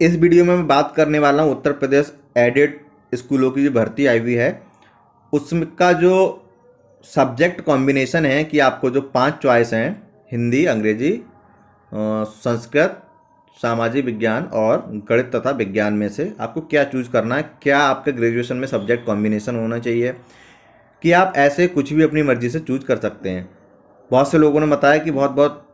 इस वीडियो में मैं बात करने वाला हूँ उत्तर प्रदेश एडेड स्कूलों की जो भर्ती आई हुई है उसका जो सब्जेक्ट कॉम्बिनेशन है कि आपको जो 5 चॉइस हैं, हिंदी, अंग्रेजी, संस्कृत, सामाजिक विज्ञान और गणित तथा विज्ञान में से आपको क्या चूज करना है। क्या आपके ग्रेजुएशन में सब्जेक्ट कॉम्बिनेशन होना चाहिए कि आप ऐसे कुछ भी अपनी मर्जी से चूज कर सकते हैं। बहुत से लोगों ने बताया कि बहुत बहुत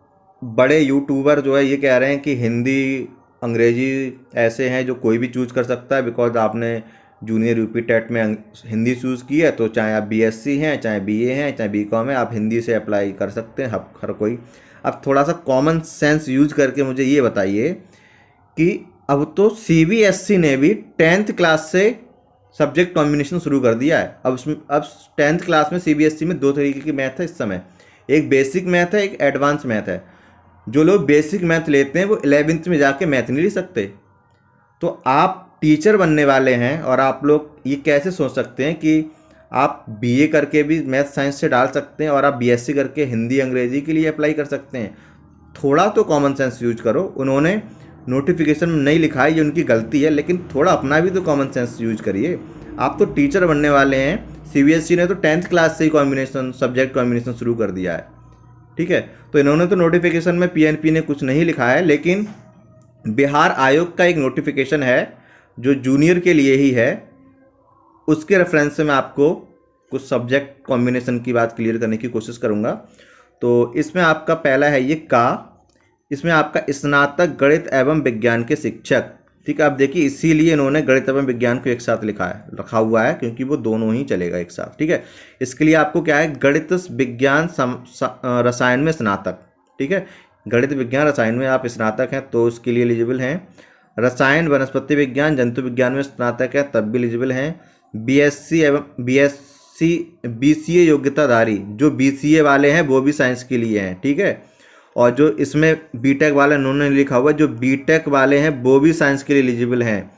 बड़े यूट्यूबर जो है ये कह रहे हैं कि हिंदी, अंग्रेजी ऐसे हैं जो कोई भी चूज कर सकता है, बिकॉज आपने जूनियर यूपी टेट में हिंदी चूज़ की है तो चाहे आप बीएससी हैं, चाहे बीए हैं, चाहे बीकॉम है, आप हिंदी से अप्लाई कर सकते हैं हर कोई। अब थोड़ा सा कॉमन सेंस यूज करके मुझे ये बताइए कि अब तो सीबीएसई ने भी 10th क्लास से सब्जेक्ट कॉम्बिनेशन शुरू कर दिया है। अब 10th क्लास में सीबीएसई में 2 तरीके की मैथ है इस समय, एक बेसिक मैथ है, एक एडवांस मैथ है। जो लोग बेसिक मैथ लेते हैं वो 11th में जाके मैथ नहीं ले सकते। तो आप टीचर बनने वाले हैं और आप लोग ये कैसे सोच सकते हैं कि आप बीए करके भी मैथ साइंस से डाल सकते हैं और आप बीएससी करके हिंदी अंग्रेजी के लिए अप्लाई कर सकते हैं। थोड़ा तो कॉमन सेंस यूज करो। उन्होंने नोटिफिकेशन में नहीं लिखा है, ये उनकी गलती है, लेकिन थोड़ा अपना भी तो कॉमन सेंस यूज करिए। आप तो टीचर बनने वाले हैं। सीबीएसई ने तो 10th क्लास से ही कॉम्बिनेशन सब्जेक्ट कॉम्बिनेशन शुरू कर दिया है। ठीक है, तो इन्होंने तो नोटिफिकेशन में पीएनपी ने कुछ नहीं लिखा है, लेकिन बिहार आयोग का एक नोटिफिकेशन है जो जूनियर के लिए ही है। उसके रेफरेंस से मैं आपको कुछ सब्जेक्ट कॉम्बिनेशन की बात क्लियर करने की कोशिश करूंगा। तो इसमें आपका पहला है ये का, इसमें आपका स्नातक गणित एवं विज्ञान के शिक्षक। ठीक है, आप देखिए इसीलिए इन्होंने गणित एवं विज्ञान को एक साथ रखा हुआ है क्योंकि वो दोनों ही चलेगा एक साथ। ठीक है, इसके लिए आपको क्या है, गणित विज्ञान रसायन में स्नातक। ठीक है, गणित विज्ञान रसायन में आप स्नातक हैं तो उसके लिए एलिजिबल हैं। रसायन वनस्पति विज्ञान जंतु विज्ञान में स्नातक है तब भी एलिजिबल हैं। बीएससी एवं बीसीए योग्यताधारी, जो बीसीए वाले हैं वो भी साइंस के लिए हैं। ठीक है, और जो इसमें बीटेक वाले उन्होंने लिखा हुआ है, जो बीटेक वाले हैं वो भी साइंस के लिए एलिजिबल हैं।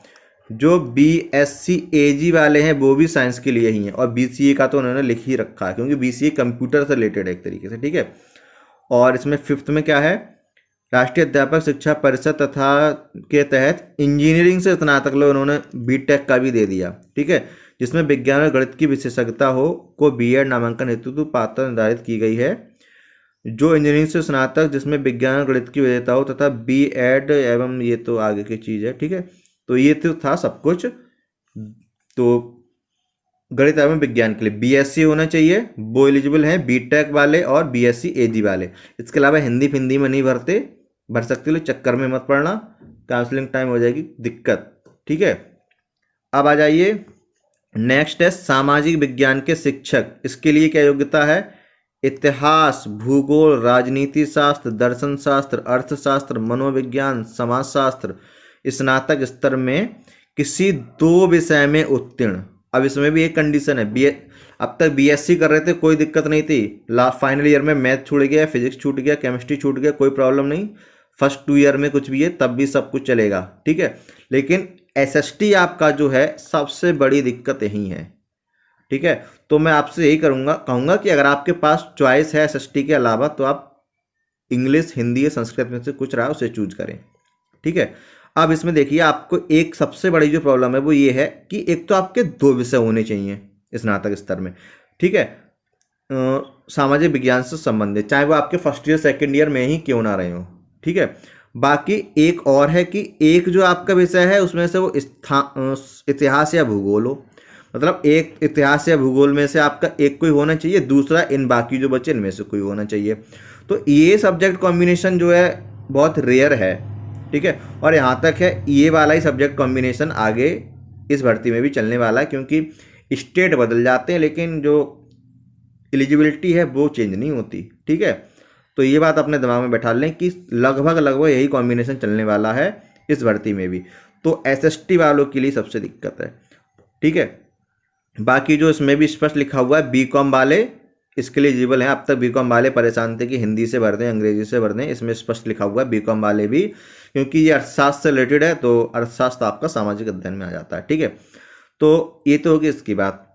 जो बीएससी एजी वाले हैं वो भी साइंस के लिए ही हैं, और बीसीए का तो उन्होंने लिख ही रखा है क्योंकि बीसीए कंप्यूटर से रिलेटेड है एक तरीके से। ठीक है, और इसमें 5th में क्या है, राष्ट्रीय अध्यापक शिक्षा परिषद तथा के तहत इंजीनियरिंग से स्नातक लोग उन्होंने बीटेक का भी दे दिया। ठीक है, जिसमें विज्ञान और गणित की विशेषज्ञता हो को बीएड नामांकन हेतु तो पात्रता निर्धारित की गई है। जो इंजीनियरिंग से स्नातक जिसमें विज्ञान और गणित की विशेषज्ञता हो तथा बीएड एवं ये तो आगे की चीज़ है। ठीक है, तो ये तो था सब कुछ। तो गणित एवं विज्ञान के लिए बीएससी होना चाहिए, वो एलिजिबल हैं बीटेक वाले और बीएससी एजी वाले। इसके अलावा हिंदी में नहीं भर सकते, लोग चक्कर में मत पड़ना, काउंसलिंग टाइम हो जाएगी दिक्कत। ठीक है, अब आ जाइए नेक्स्ट है सामाजिक विज्ञान के शिक्षक। इसके लिए क्या योग्यता है, इतिहास, भूगोल, राजनीति शास्त्र, दर्शन शास्त्र, अर्थशास्त्र, मनोविज्ञान, समाजशास्त्र, स्नातक स्तर में किसी 2 विषय में उत्तीर्ण। अब इसमें भी एक कंडीशन है, अब तक बीएससी कर रहे थे कोई दिक्कत नहीं थी, फाइनल ईयर में मैथ छूट गया, फिजिक्स छूट गया, केमिस्ट्री छूट गया, कोई प्रॉब्लम नहीं। फर्स्ट 2 ईयर में कुछ भी है तब भी सब कुछ चलेगा। ठीक है, लेकिन एसएसटी आपका जो है सबसे बड़ी दिक्कत यही है। ठीक है, तो मैं आपसे यही कहूँगा कि अगर आपके पास चॉइस है एसएसटी के अलावा तो आप इंग्लिश, हिंदी या संस्कृत में से कुछ रहा उसे चूज करें। ठीक है, अब इसमें देखिए आपको एक सबसे बड़ी जो प्रॉब्लम है वो ये है कि एक तो आपके 2 विषय होने चाहिए स्नातक स्तर में। ठीक है, सामाजिक विज्ञान से संबंधित, चाहे वो आपके फर्स्ट ईयर सेकेंड ईयर में ही क्यों ना रहे हो। ठीक है, बाकी एक और है कि एक जो आपका विषय है उसमें से वो इतिहास या भूगोल हो, मतलब एक इतिहास या भूगोल में से आपका एक कोई होना चाहिए, दूसरा इन बाकी जो बचे इनमें से कोई होना चाहिए। तो ये सब्जेक्ट कॉम्बिनेशन जो है बहुत रेयर है। ठीक है, और यहाँ तक है ये वाला ही सब्जेक्ट कॉम्बिनेशन आगे इस भर्ती में भी चलने वाला है क्योंकि स्टेट बदल जाते हैं लेकिन जो एलिजिबिलिटी है वो चेंज नहीं होती। ठीक है, तो ये बात अपने दिमाग में बैठा लें कि लगभग यही कॉम्बिनेशन चलने वाला है इस भर्ती में भी। तो एसएसटी वालों के लिए सबसे दिक्कत है। ठीक है, बाकी जो इसमें भी स्पष्ट लिखा हुआ है बीकॉम वाले इसके लिए एलिजिबल हैं। अब तक बीकॉम वाले परेशान थे कि हिंदी से भर दें, अंग्रेजी से भर दें, इसमें स्पष्ट लिखा हुआ है बीकॉम वाले भी, क्योंकि ये अर्थशास्त्र से रिलेटेड है तो अर्थशास्त्र आपका सामाजिक अध्ययन में आ जाता है। ठीक है, तो ये तो होगी इसकी बात।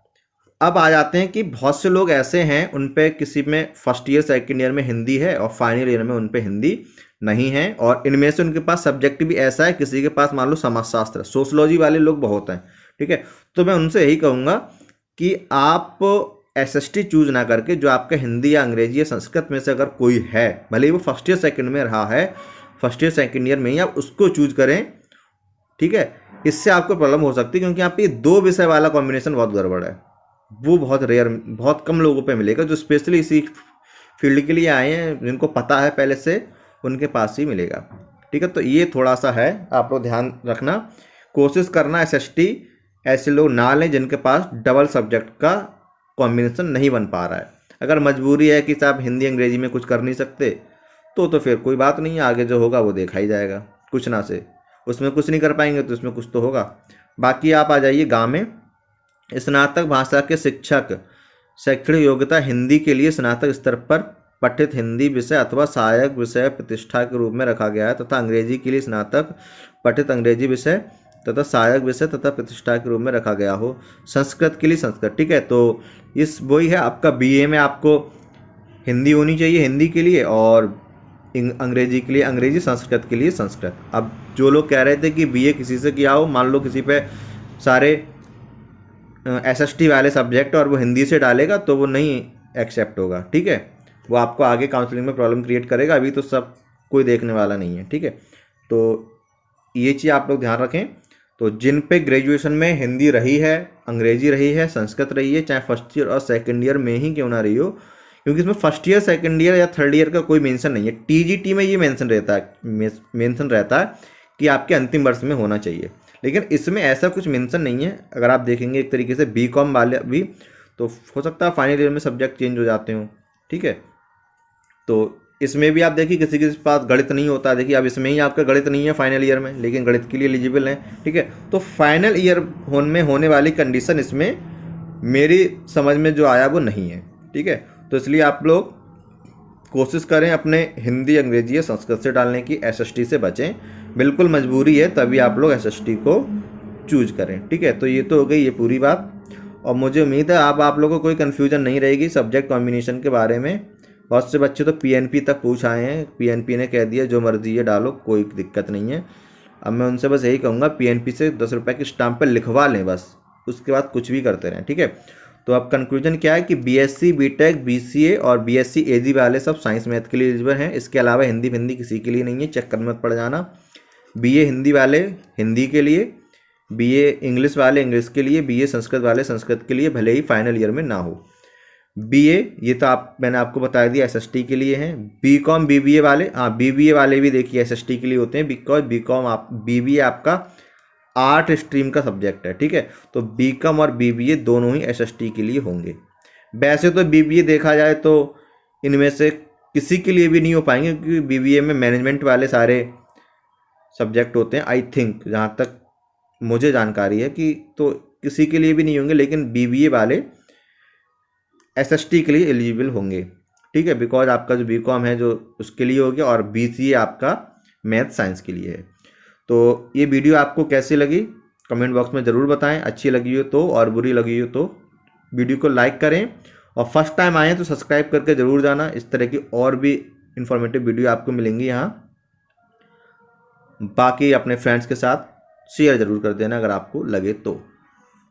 अब आ जाते हैं कि बहुत से लोग ऐसे हैं उन पे किसी में फर्स्ट ईयर सेकेंड ईयर में हिंदी है और फाइनल ईयर में उन पे हिंदी नहीं है, और इनमें से उनके पास सब्जेक्ट भी ऐसा है, किसी के पास मान लो समाजशास्त्र, सोशलॉजी वाले लोग बहुत हैं, ठीक है। तो मैं उनसे यही कहूँगा कि आप एसएसटी चूज ना करके जो आपका हिंदी या अंग्रेजी या संस्कृत में से अगर कोई है, भले ही वो फर्स्ट ईयर सेकेंड में रहा है, फर्स्ट ईयर सेकेंड ईयर में ही आप उसको चूज करें, ठीक है। इससे आपको प्रॉब्लम हो सकती है क्योंकि यहाँ पे दो विषय वाला कॉम्बिनेशन बहुत गड़बड़ है, वो बहुत रेयर, बहुत कम लोगों पे मिलेगा जो स्पेशली इसी फील्ड के लिए आए हैं, जिनको पता है पहले से, उनके पास ही मिलेगा, ठीक है। तो ये थोड़ा सा है, आप लोग ध्यान रखना, कोशिश करना एसएसटी ऐसे लोग ना लें जिनके पास डबल सब्जेक्ट का कॉम्बिनेशन नहीं बन पा रहा है। अगर मजबूरी है कि साहब हिंदी अंग्रेजी में कुछ कर नहीं सकते तो फिर कोई बात नहीं है, आगे जो होगा वो देखा ही जाएगा, कुछ ना से उसमें कुछ नहीं कर पाएंगे तो इसमें कुछ तो होगा। बाकी आप आ जाइए गाँव में, स्नातक भाषा के शिक्षक, शैक्षणिक योग्यता हिंदी के लिए स्नातक स्तर पर पठित हिंदी विषय अथवा सहायक विषय प्रतिष्ठा के रूप में रखा गया है, तथा अंग्रेजी के लिए स्नातक पठित अंग्रेजी विषय तथा सहायक विषय तथा प्रतिष्ठा के रूप में रखा गया हो, संस्कृत के लिए संस्कृत, ठीक है। तो इस वही है आपका बीए में आपको हिंदी होनी चाहिए हिंदी के लिए, और अंग्रेजी के लिए अंग्रेजी, संस्कृत के लिए संस्कृत। अब जो लोग कह रहे थे कि बीए किसी से किया हो, मान लो किसी पे सारे एसएसटी वाले सब्जेक्ट और वो हिंदी से डालेगा तो वो नहीं एक्सेप्ट होगा, ठीक है। वो आपको आगे काउंसलिंग में प्रॉब्लम क्रिएट करेगा, अभी तो सब कोई देखने वाला नहीं है, ठीक है। तो ये चीज़ आप लोग ध्यान रखें। तो जिन पे ग्रेजुएशन में हिंदी रही है, अंग्रेजी रही है, संस्कृत रही है, चाहे फर्स्ट ईयर और सेकेंड ईयर में ही क्यों ना रही हो, क्योंकि इसमें फर्स्ट ईयर सेकेंड ईयर या थर्ड ईयर का कोई मेंशन नहीं है। टीजीटी में ये मेंशन रहता है कि आपके अंतिम वर्ष में होना चाहिए, लेकिन इसमें ऐसा कुछ मेंशन नहीं है। अगर आप देखेंगे एक तरीके से बीकॉम वाले भी, तो हो सकता है फाइनल ईयर में सब्जेक्ट चेंज हो जाते हो, ठीक है। तो इसमें भी आप देखिए किसी के पास गणित नहीं होता, देखिए अब इसमें ही आपका गणित नहीं है फाइनल ईयर में, लेकिन गणित के लिए एलिजिबल है, ठीक है। तो फाइनल ईयर में होने वाली कंडीशन इसमें मेरी समझ में जो आया वो नहीं है, ठीक है। तो इसलिए आप लोग कोशिश करें अपने हिंदी अंग्रेजी या संस्कृत से डालने की, एसएसटी से बचें, बिल्कुल मजबूरी है तभी आप लोग एसएसटी को चूज करें, ठीक है। तो ये तो हो गई ये पूरी बात, और मुझे उम्मीद है आप लोगों को कोई कन्फ्यूजन नहीं रहेगी सब्जेक्ट कॉम्बिनेशन के बारे में। बहुत से बच्चे तो पीएनपी तक पूछ आए हैं, पीएनपी ने कह दिया जो मर्जी है डालो, कोई दिक्कत नहीं है। अब मैं उनसे बस यही कहूँगा पीएनपी से 10 रुपये की स्टाम्प पर लिखवा लें बस, उसके बाद कुछ भी करते रहें, ठीक है। तो अब कंक्लूजन क्या है कि बीएससी, बीटेक, बीसीए और बीएससी एजी वाले सब साइंस मैथ के लिए एलिजिबल हैं। इसके अलावा हिंदी किसी के लिए नहीं है, चक्कर मत पड़ जाना। बीए हिंदी वाले हिंदी के लिए, बीए इंग्लिश वाले इंग्लिश के लिए, बीए संस्कृत वाले संस्कृत के लिए, भले ही फाइनल ईयर में ना हो। बीए ये तो मैंने आपको बता दिया एसएसटी के लिए हैं। बीकॉम बीबीए वाले, हाँ बीबीए वाले भी देखिए एसएसटी के लिए होते हैं, बिकॉज बीबीए आपका आर्ट स्ट्रीम का सब्जेक्ट है, ठीक है। तो बीकॉम और बीबीए दोनों ही एसएसटी के लिए होंगे। वैसे तो बीबीए देखा जाए तो इनमें से किसी के लिए भी नहीं हो पाएंगे, क्योंकि बीबीए में मैनेजमेंट वाले सारे सब्जेक्ट होते हैं, आई थिंक जहाँ तक मुझे जानकारी है कि, तो किसी के लिए भी नहीं होंगे, लेकिन बीबीए वाले एसएसटी के लिए एलिजिबल होंगे, ठीक है। बिकॉज आपका जो बीकॉम है जो उसके लिए हो गया, और बीसीए आपका मैथ साइंस के लिए है। तो ये वीडियो आपको कैसी लगी कमेंट बॉक्स में ज़रूर बताएं, अच्छी लगी हो तो, और बुरी लगी हो तो वीडियो को लाइक करें, और फर्स्ट टाइम आए हैं तो सब्सक्राइब करके ज़रूर जाना। इस तरह की और भी इंफॉर्मेटिव वीडियो आपको मिलेंगी यहाँ। बाकी अपने फ्रेंड्स के साथ शेयर ज़रूर कर देना अगर आपको लगे तो।